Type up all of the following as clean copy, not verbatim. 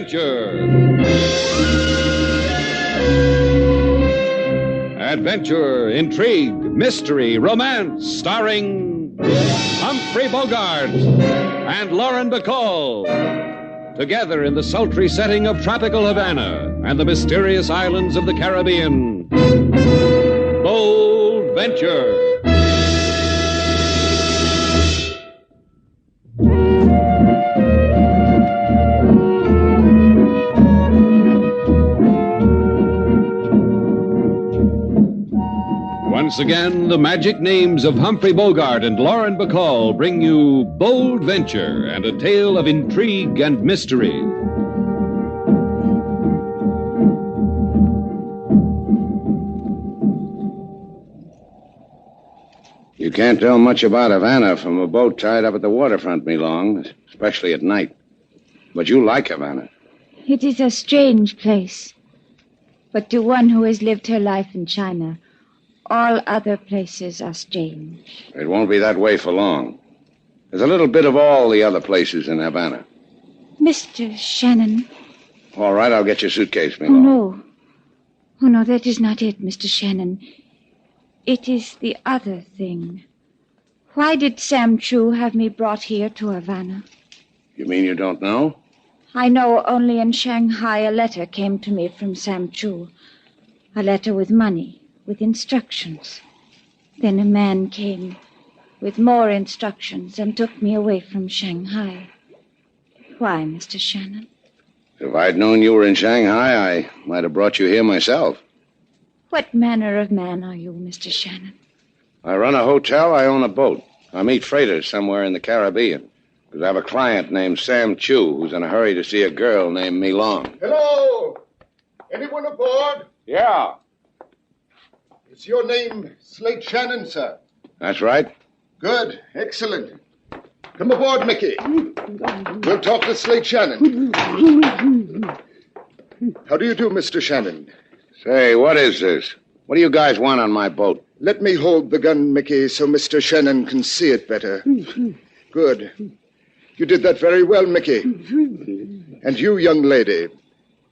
Adventure. Adventure, intrigue, mystery, romance, starring Humphrey Bogart and Lauren Bacall. Together in the sultry setting of tropical Havana and the mysterious islands of the Caribbean. Bold Venture. Once again, the magic names of Humphrey Bogart and Lauren Bacall bring you Bold Venture and a tale of intrigue and mystery. You can't tell much about Havana from a boat tied up at the waterfront, Mei Long, especially at night. But you like Havana. It is a strange place. But to one who has lived her life in China, all other places are strange. It won't be that way for long. There's a little bit of all the other places in Havana. Mr. Shannon. All right, I'll get your suitcase, Mei Oh, Long. no. Oh, no, that is not it, Mr. Shannon. It is the other thing. Why did Sam Chu have me brought here to Havana? You mean you don't know? I know only in Shanghai a letter came to me from Sam Chu. A letter with money. With instructions. Then a man came with more instructions and took me away from Shanghai. Why, Mr. Shannon? If I'd known you were in Shanghai, I might have brought you here myself. What manner of man are you, Mr. Shannon? I run a hotel, I own a boat. I meet freighters somewhere in the Caribbean. Because I have a client named Sam Chu who's in a hurry to see a girl named Mei Long. Hello! Anyone aboard? Yeah. Is your name Slate Shannon, sir? That's right. Good. Excellent. Come aboard, Mickey. We'll talk to Slate Shannon. How do you do, Mr. Shannon? Say, what is this? What do you guys want on my boat? Let me hold the gun, Mickey, so Mr. Shannon can see it better. Good. You did that very well, Mickey. And you, young lady,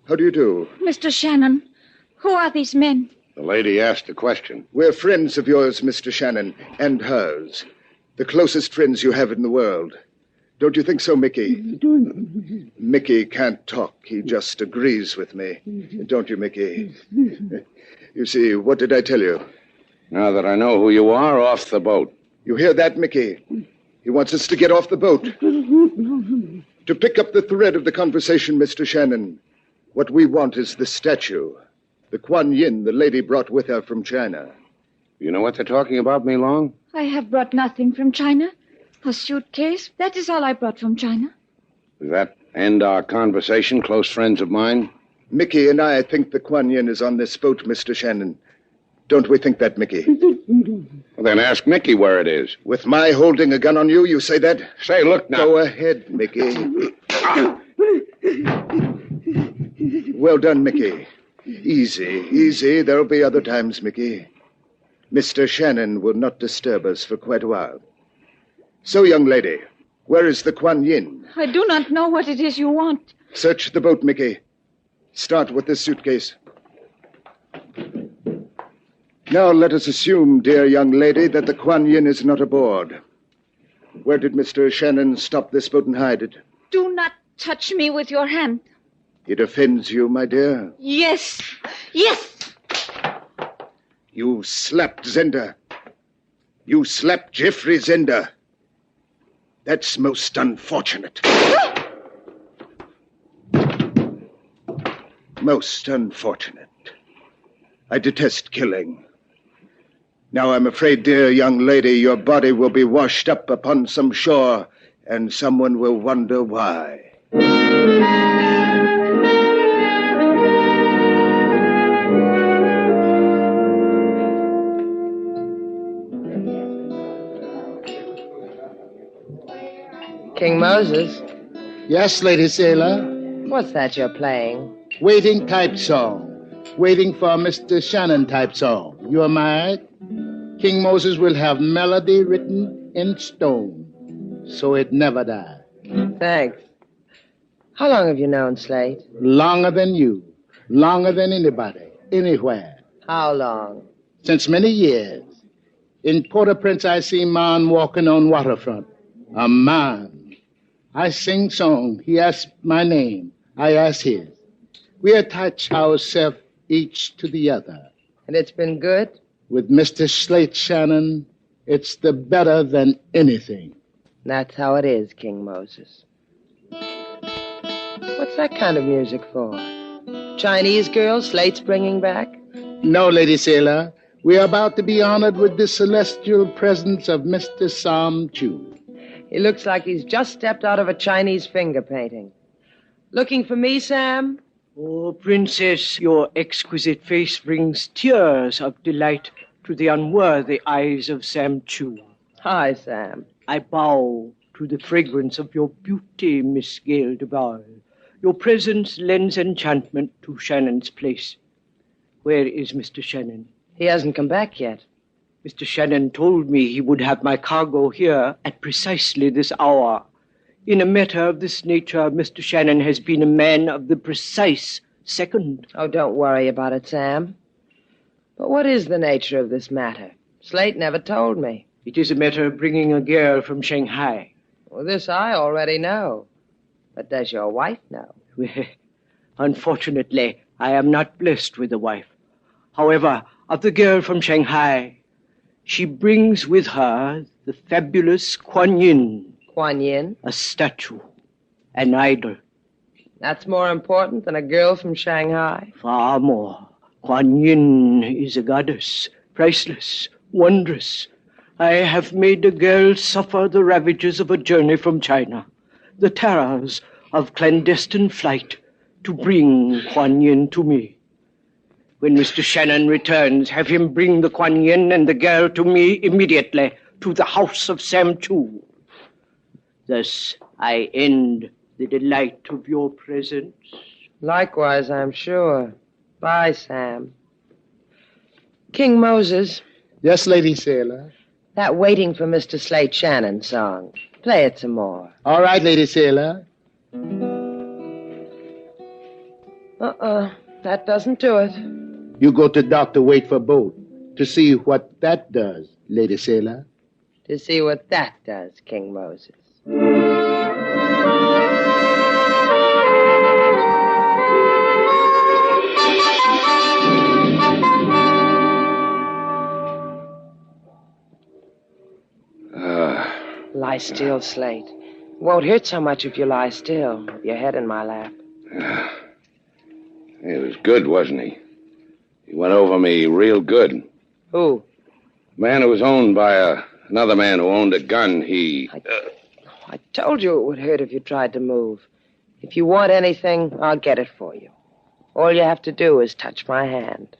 how do you do? Mr. Shannon, who are these men? The lady asked a question. We're friends of yours, Mr. Shannon, and hers. The closest friends you have in the world. Don't you think so, Mickey? Mickey can't talk. He just agrees with me. Don't you, Mickey? You see, what did I tell you? Now that I know who you are, off the boat. You hear that, Mickey? He wants us to get off the boat. To pick up the thread of the conversation, Mr. Shannon, what we want is the statue. The Kuan Yin the lady brought with her from China. You know what they're talking about, Mei Long? I have brought nothing from China. A suitcase. That is all I brought from China. Does that end our conversation, close friends of mine? Mickey and I think the Kuan Yin is on this boat, Mr. Shannon. Don't we think that, Mickey? Well, then ask Mickey where it is. With my holding a gun on you, you say that? Say, look now. Go ahead, Mickey. Well done, Mickey. Easy, easy. There'll be other times, Mickey. Mr. Shannon will not disturb us for quite a while. So, young lady, where is the Kuan Yin? I do not know what it is you want. Search the boat, Mickey. Start with this suitcase. Now let us assume, dear young lady, that the Kuan Yin is not aboard. Where did Mr. Shannon stop this boat and hide it? Do not touch me with your hand. It offends you, my dear. Yes. Yes. You slapped Zender. You slapped Jeffrey Zender. That's most unfortunate. Most unfortunate. I detest killing. Now I'm afraid, dear young lady, your body will be washed up upon some shore, and someone will wonder why. King Moses, Yes, Lady Sailor. what's that you're playing? Waiting type song. Waiting for Mr. Shannon type song. You are mine? King Moses will have melody written in stone, so it never dies. Thanks. How long have you known Slate? Longer than you. Longer than anybody. Anywhere. How long? Since many years. In Port-au-Prince, I see man walking on waterfront. A man. I sing song. He asks my name. I ask his. We attach ourselves each to the other. And it's been good? With Mr. Slate Shannon, it's the better than anything. That's how it is, King Moses. What's that kind of music for? Chinese girl Slate's bringing back? No, Lady Sailor. We are about to be honored with the celestial presence of Mr. Sam Chu. He looks like he's just stepped out of a Chinese finger painting. Looking for me, Sam? Oh, Princess, your exquisite face brings tears of delight to the unworthy eyes of Sam Chu. Hi, Sam. I bow to the fragrance of your beauty, Miss Gail Duval. Your presence lends enchantment to Shannon's place. Where is Mr. Shannon? He hasn't come back yet. Mr. Shannon told me he would have my cargo here at precisely this hour. In a matter of this nature, Mr. Shannon has been a man of the precise second. Oh, don't worry about it, Sam. But what is the nature of this matter? Slate never told me. It is a matter of bringing a girl from Shanghai. Well, this I already know. But does your wife know? Unfortunately, I am not blessed with a wife. However, of the girl from Shanghai, she brings with her the fabulous Kuan Yin. Kuan Yin? A statue, an idol. That's more important than a girl from Shanghai? Far more. Kuan Yin is a goddess, priceless, wondrous. I have made the girl suffer the ravages of a journey from China, the terrors of clandestine flight to bring Kuan Yin to me. When Mr. Shannon returns, have him bring the Kuan Yin and the girl to me immediately, to the house of Sam Chu. Thus I end the delight of your presence. Likewise, I'm sure. Bye, Sam. King Moses. Yes, Lady Sailor. That Waiting for Mr. Slate Shannon song. Play it some more. All right, Lady Sailor. That doesn't do it. You go to Dr. Wait for boat to see what that does, Lady Sailor. To see what that does, King Moses. Lie still, Slate. It won't hurt so much if you lie still, with your head in my lap. He was good, wasn't he? He went over me real good. Who? Man who was owned by another man who owned a gun, I told you it would hurt if you tried to move. If you want anything, I'll get it for you. All you have to do is touch my hand.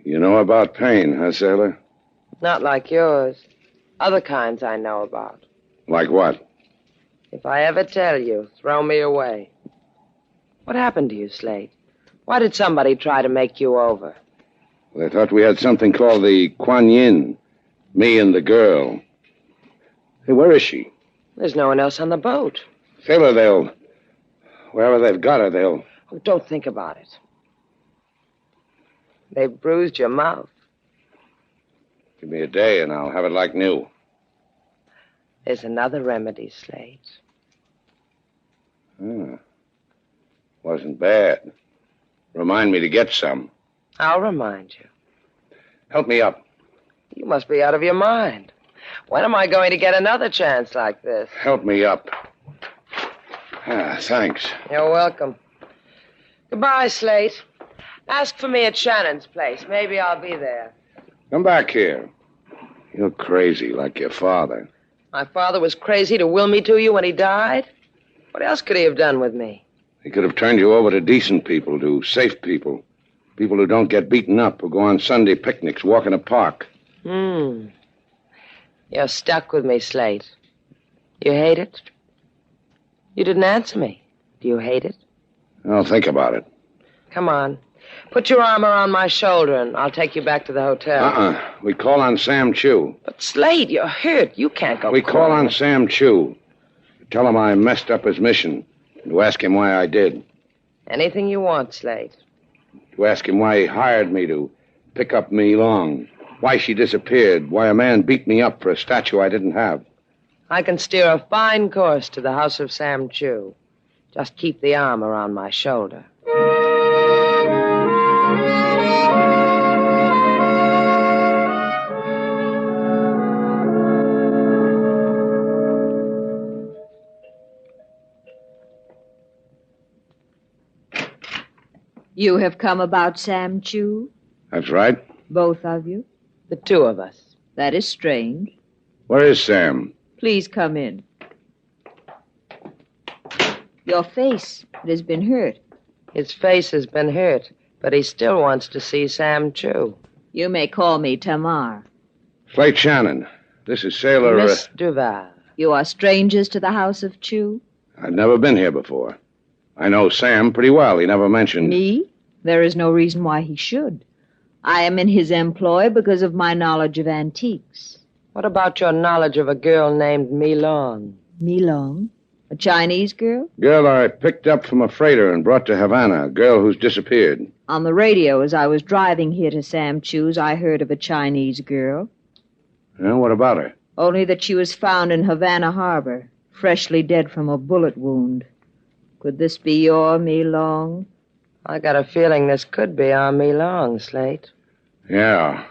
You know about pain, huh, sailor? Not like yours. Other kinds I know about. Like what? If I ever tell you, throw me away. What happened to you, Slate? Why did somebody try to make you over? They thought we had something called the Kuan Yin. Me and the girl. Hey, where is she? There's no one else on the boat. Sailor, wherever they've got her, they'll... Oh, don't think about it. They've bruised your mouth. Give me a day and I'll have it like new. There's another remedy, Slate. Wasn't bad. Remind me to get some. I'll remind you. Help me up. You must be out of your mind. When am I going to get another chance like this? Help me up. Thanks. You're welcome. Goodbye, Slate. Ask for me at Shannon's place. Maybe I'll be there. Come back here. You're crazy like your father. My father was crazy to will me to you when he died? What else could he have done with me? He could have turned you over to decent people, to safe people. People who don't get beaten up, who go on Sunday picnics, walk in a park. You're stuck with me, Slate. You hate it? You didn't answer me. Do you hate it? I'll think about it. Come on. Put your arm around my shoulder and I'll take you back to the hotel. We call on Sam Chu. But, Slate, you're hurt. You can't go. We call on Sam Chu. Tell him I messed up his mission. To ask him why I did. Anything you want, Slate. To ask him why he hired me to pick up Mei Long. Why she disappeared. Why a man beat me up for a statue I didn't have. I can steer a fine course to the house of Sam Chu. Just keep the arm around my shoulder. You have come about Sam Chu? That's right. Both of you? The two of us. That is strange. Where is Sam? Please come in. Your face, it has been hurt. His face has been hurt, but he still wants to see Sam Chu. You may call me Tamar. Slate Shannon. This is Sailor... Miss Duval. You are strangers to the house of Chu? I've never been here before. I know Sam pretty well. He never mentioned... Me? There is no reason why he should. I am in his employ because of my knowledge of antiques. What about your knowledge of a girl named Mei Long? Mei Long? A Chinese girl? Girl I picked up from a freighter and brought to Havana. A girl who's disappeared. On the radio, as I was driving here to Sam Chu's, I heard of a Chinese girl. Yeah, what about her? Only that she was found in Havana harbor, freshly dead from a bullet wound. Could this be your Mei Long? I got a feeling this could be our Mei Long, Slate. Yeah.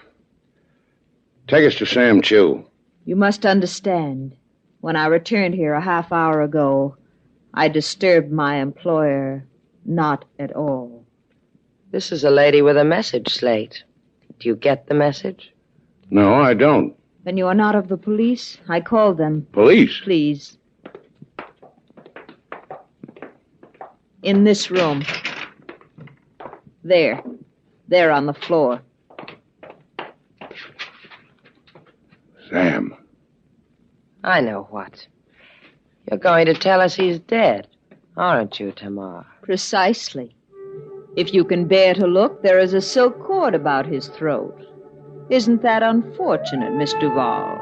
Take us to Sam Chu. You must understand. When I returned here a half hour ago, I disturbed my employer not at all. This is a lady with a message, Slate. Do you get the message? No, I don't. Then you are not of the police? I called them. Police? Please. In this room. There. There on the floor. Sam. I know what. You're going to tell us he's dead, aren't you, Tamar? Precisely. If you can bear to look, there is a silk cord about his throat. Isn't that unfortunate, Miss Duval?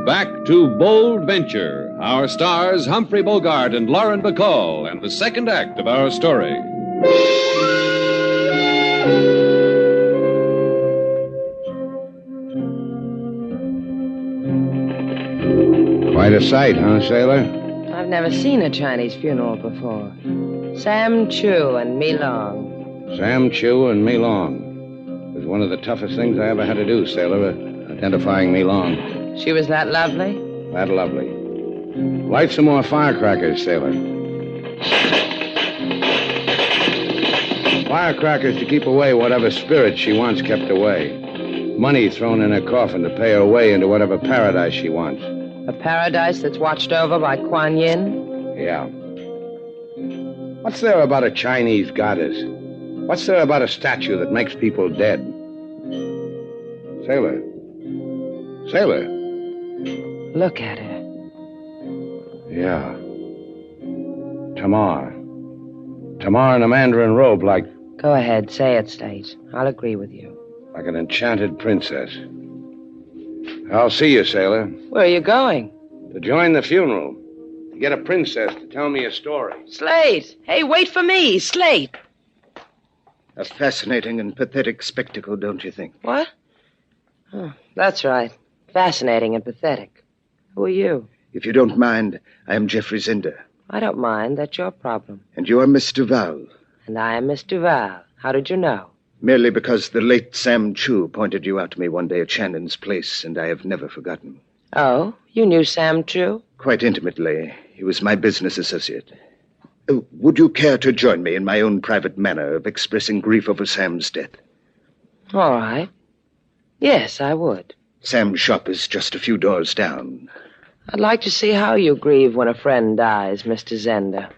Back to Bold Venture. Our stars, Humphrey Bogart and Lauren Bacall, and the second act of our story. Quite a sight, huh, Sailor? I've never seen a Chinese funeral before. Sam Chu and Mei Long. Sam Chu and Mei Long. It was one of the toughest things I ever had to do, Sailor, identifying Mei Long. She was that lovely? That lovely. Light some more firecrackers, Sailor. Firecrackers to keep away whatever spirit she wants kept away. Money thrown in her coffin to pay her way into whatever paradise she wants. A paradise that's watched over by Kuan Yin? Yeah. What's there about a Chinese goddess? What's there about a statue that makes people dead? Sailor. Sailor. Look at her. Yeah. Tamar. Tamar in a mandarin robe like... Go ahead, say it, Slate. I'll agree with you. Like an enchanted princess. I'll see you, Sailor. Where are you going? To join the funeral. To get a princess to tell me a story. Slate! Hey, wait for me, Slate! A fascinating and pathetic spectacle, don't you think? What? Oh, that's right. Fascinating and pathetic. Who are you? If you don't mind, I am Geoffrey Zinder. I don't mind. That's your problem. And you are Miss Duval. And I am Miss Duval. How did you know? Merely because the late Sam Chu pointed you out to me one day at Shannon's place, and I have never forgotten. Oh, you knew Sam Chu? Quite intimately. He was my business associate. Would you care to join me in my own private manner of expressing grief over Sam's death? All right. Yes, I would. Sam's shop is just a few doors down. I'd like to see how you grieve when a friend dies, Mr. Zender.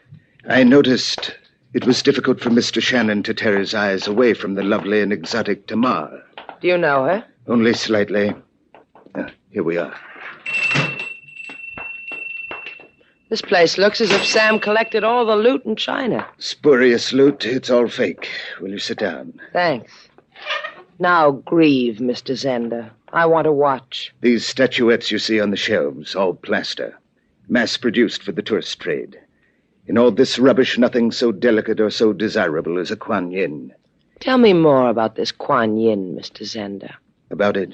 I noticed it was difficult for Mr. Shannon to tear his eyes away from the lovely and exotic Tamar. Do you know her? Only slightly. Here we are. This place looks as if Sam collected all the loot in China. Spurious loot. It's all fake. Will you sit down? Thanks. Now grieve, Mr. Zender. I want to watch. These statuettes you see on the shelves, all plaster. Mass-produced for the tourist trade. In all this rubbish, nothing so delicate or so desirable as a Kuan Yin. Tell me more about this Kuan Yin, Mr. Zender. About it?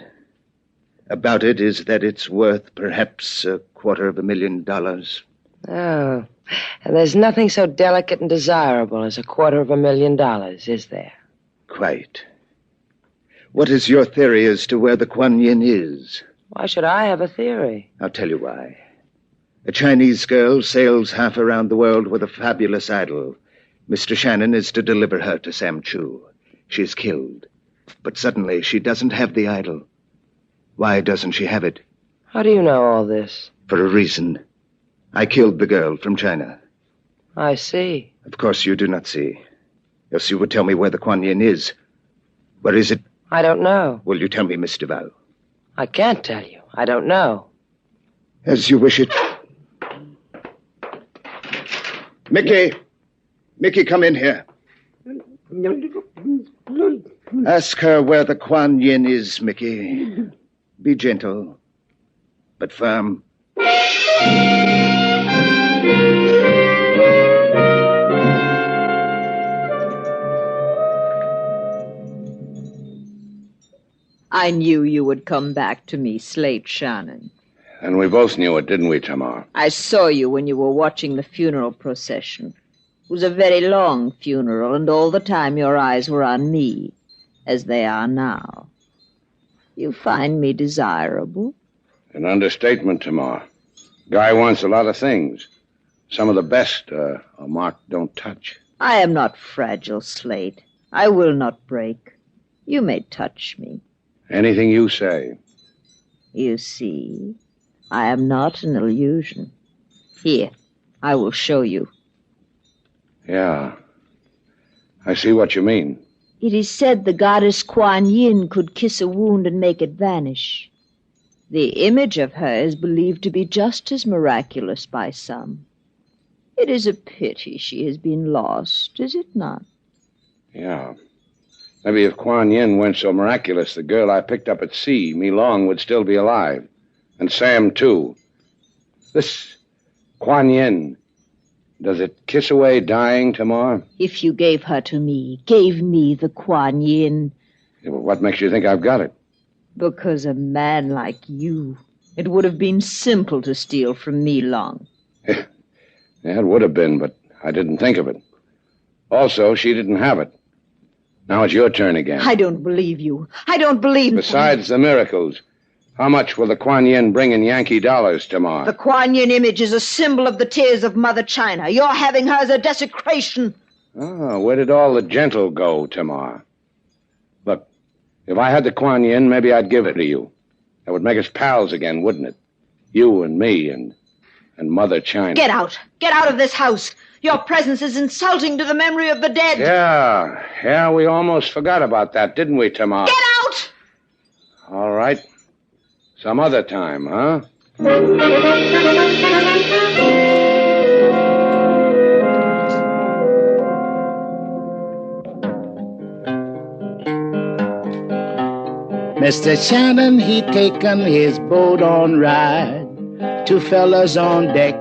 About it is that it's worth perhaps $250,000. Oh, and there's nothing so delicate and desirable as $250,000, is there? Quite. What is your theory as to where the Kuan Yin is? Why should I have a theory? I'll tell you why. A Chinese girl sails half around the world with a fabulous idol. Mr. Shannon is to deliver her to Sam Chu. She's killed. But suddenly she doesn't have the idol. Why doesn't she have it? How do you know all this? For a reason. I killed the girl from China. I see. Of course you do not see. Else you would tell me where the Kuan Yin is. Where is it? I don't know. Will you tell me, Miss Duval? I can't tell you. I don't know. As you wish it. Mickey! Mickey, come in here. Ask her where the Kuan Yin is, Mickey. Be gentle, but firm. I knew you would come back to me, Slate Shannon. And we both knew it, didn't we, Tamar? I saw you when you were watching the funeral procession. It was a very long funeral, and all the time your eyes were on me, as they are now. You find me desirable? An understatement, Tamar. Guy wants a lot of things. Some of the best a mark don't touch. I am not fragile, Slate. I will not break. You may touch me. Anything you say. You see, I am not an illusion. Here, I will show you. Yeah. I see what you mean. It is said the goddess Kuan Yin could kiss a wound and make it vanish. The image of her is believed to be just as miraculous by some. It is a pity she has been lost, is it not? Yeah. Maybe if Kuan Yin weren't so miraculous, the girl I picked up at sea, Mei Long, would still be alive. And Sam, too. This Kuan Yin, does it kiss away dying, Tamar? If you gave her to me, gave me the Kuan Yin. Yeah, well, what makes you think I've got it? Because a man like you, it would have been simple to steal from Mei Long. Yeah, it would have been, but I didn't think of it. Also, she didn't have it. Now it's your turn again. I don't believe you. I don't believe... Besides the miracles, how much will the Kuan Yin bring in Yankee dollars, Tamar? The Kuan Yin image is a symbol of the tears of Mother China. Your having her is a desecration. Oh, where did all the gentle go, Tamar? Look, if I had the Kuan Yin, maybe I'd give it to you. That would make us pals again, wouldn't it? You and me and Mother China. Get out. Get out of this house. Your presence is insulting to the memory of the dead. Yeah, we almost forgot about that, didn't we, Tamar? Get out! All right. Some other time, huh? Mr. Shannon, he taken his boat on ride. Two fellas on deck,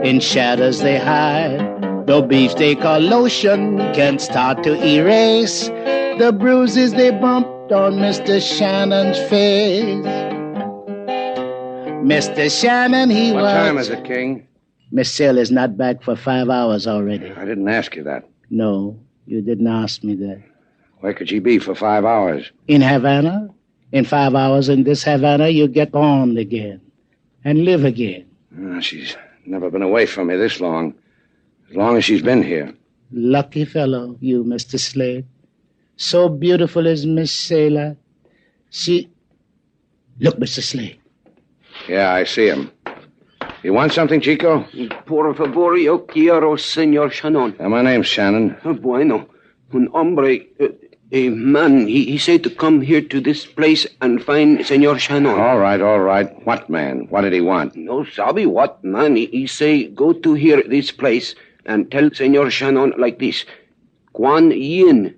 in shadows they hide. The beefsteak or lotion can start to erase the bruises they bumped on Mr. Shannon's face. Mr. Shannon, he was... What time is it, King? Miss Sale is not back for 5 hours already. I didn't ask you that. No, you didn't ask me that. Where could she be for 5 hours? In Havana? In 5 hours in this Havana, you get born again and live again. She's never been away from me this long. As long as she's been here. Lucky fellow, you, Mr. Slade. So beautiful is Miss Sailor. She... Look, Mr. Slade. Yeah, I see him. You want something, Chico? Por favor, yo quiero, Señor Shannon. My name's Shannon. Bueno, un hombre A man, he said to come here to this place and find Senor Shannon. All right. What man? What did he want? No sabi what, man. He say go to here, this place, and tell Senor Shannon like this. Kuan Yin.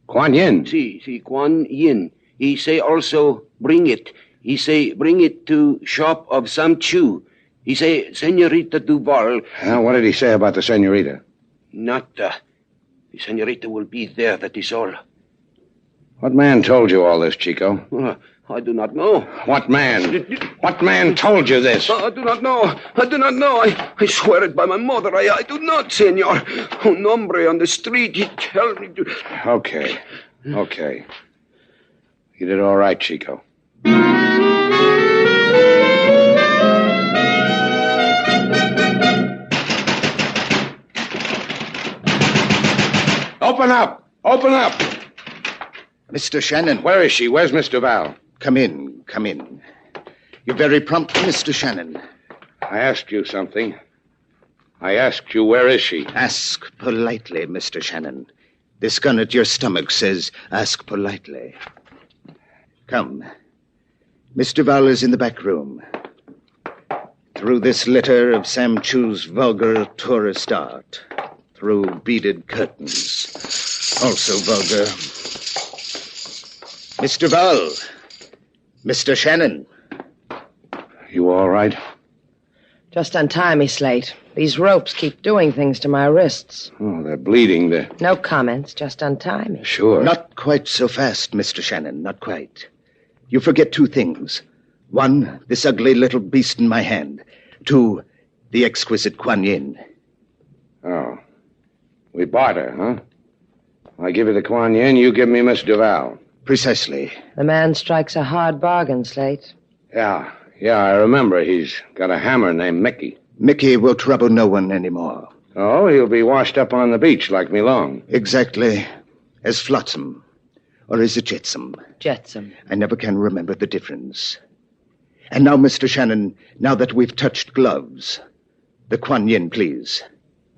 Kuan Yin? Si, Kuan Yin. He say also bring it. He say bring it to shop of Sam Chu. He say Senorita Duval. What did he say about the senorita? Not, the senorita will be there, that is all. What man told you all this, Chico? I do not know. What man? What man told you this? I do not know. I swear it by my mother. I do not, senor. Un hombre on the street, he tell me to... Okay. You did all right, Chico. Open up! Mr. Shannon. Where is she? Where's Miss Duval? Come in. You're very prompt, Mr. Shannon. I asked you something. I asked you, where is she? Ask politely, Mr. Shannon. This gun at your stomach says, ask politely. Come. Miss Duval is in the back room. Through this litter of Sam Chu's vulgar tourist art. Through beaded curtains. Also vulgar. Miss Duval. Mr. Shannon. You all right? Just untie me, Slate. These ropes keep doing things to my wrists. Oh, they're bleeding. No comments. Just untie me. Sure. Not quite so fast, Mr. Shannon. Not quite. You forget two things. One, this ugly little beast in my hand. Two, the exquisite Kuan Yin. Oh. We barter, huh? I give you the Kuan Yin, you give me Miss Duval. Precisely. The man strikes a hard bargain, Slate. Yeah, I remember. He's got a hammer named Mickey. Mickey will trouble no one anymore. Oh, he'll be washed up on the beach like Mei Long. Exactly. As Flotsam. Or is it Jetsam? Jetsam. I never can remember the difference. And now, Mr. Shannon, now that we've touched gloves, the Kuan Yin, please.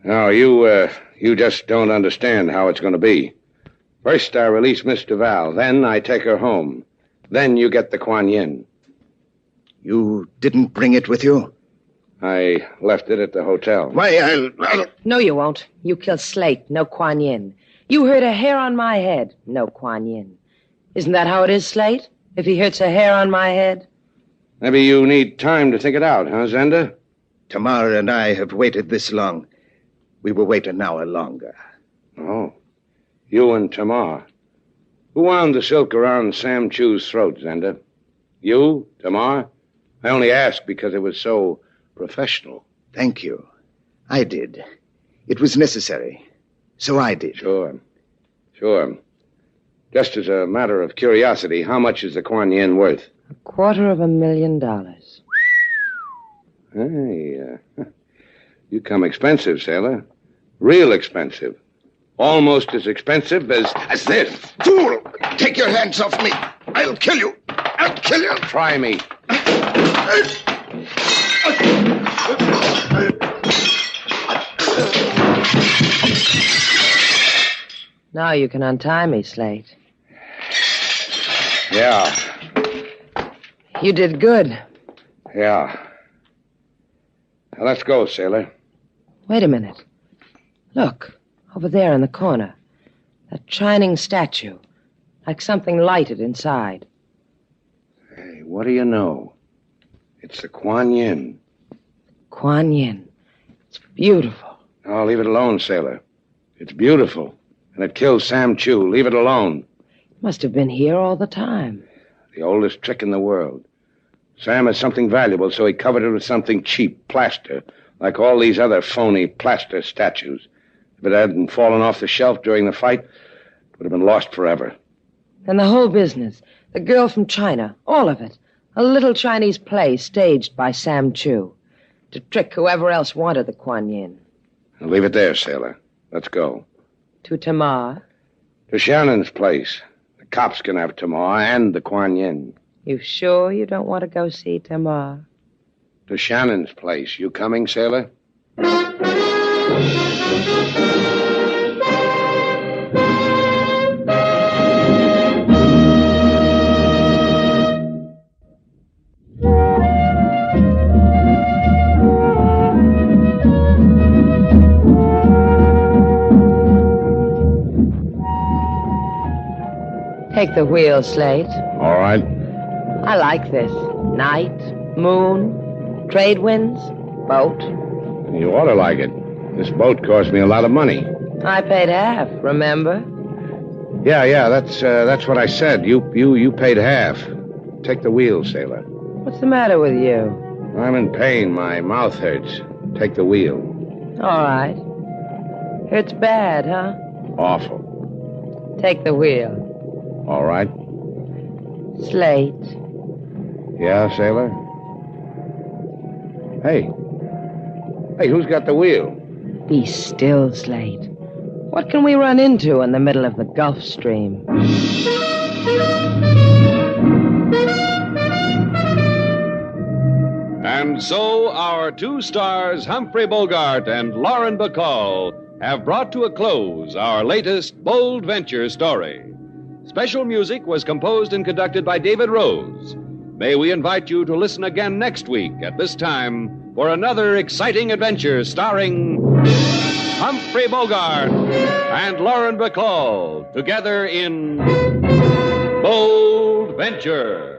No, you just don't understand how it's going to be. First, I release Miss Duval. Then I take her home. Then you get the Kuan Yin. You didn't bring it with you? I left it at the hotel. Why, I'll... No, you won't. You kill Slate. No Kuan Yin. You hurt a hair on my head. No Kuan Yin. Isn't that how it is, Slate? If he hurts a hair on my head? Maybe you need time to think it out, huh, Zenda? Tamar and I have waited this long. We will wait an hour longer. Oh. You and Tamar. Who wound the silk around Sam Chu's throat, Zenda? You, Tamar? I only asked because it was so professional. Thank you. I did. It was necessary. So I did. Sure. Just as a matter of curiosity, how much is the Kuan Yin worth? $250,000. Hey, you come expensive, sailor. Real expensive. Almost as expensive as this. Fool! Take your hands off me. I'll kill you. Try me. Now you can untie me, Slate. Yeah. You did good. Yeah. Now, let's go, sailor. Wait a minute. Look, over there in the corner. That shining statue. Like something lighted inside. Hey, what do you know? It's the Kuan Yin. Kuan Yin. It's beautiful. Oh, leave it alone, sailor. It's beautiful. And it killed Sam Chu. Leave it alone. Must have been here all the time. The oldest trick in the world. Sam has something valuable, so he covered it with something cheap, plaster, like all these other phony plaster statues. If it hadn't fallen off the shelf during the fight, it would have been lost forever. And the whole business. The girl from China. All of it. A little Chinese play staged by Sam Chu. To trick whoever else wanted the Kuan Yin. Now leave it there, sailor. Let's go. To Tamar. To Shannon's place. The cops can have Tamar and the Kuan Yin. You sure you don't want to go see Tamar? To Shannon's place. You coming, sailor? Take the wheel, Slate. All right. I like this. Night, moon, trade winds, boat. You ought to like it. This boat cost me a lot of money. I paid half, remember? Yeah, that's what I said. You paid half. Take the wheel, sailor. What's the matter with you? I'm in pain. My mouth hurts. Take the wheel. All right. Hurts bad, huh? Awful. Take the wheel. All right. Slate. Yeah, sailor? Hey, who's got the wheel? Be still, Slate. What can we run into in the middle of the Gulf Stream? And so our two stars, Humphrey Bogart and Lauren Bacall, have brought to a close our latest bold venture story. Special music was composed and conducted by David Rose. May we invite you to listen again next week at this time for another exciting adventure starring Humphrey Bogart and Lauren Bacall together in Bold Venture.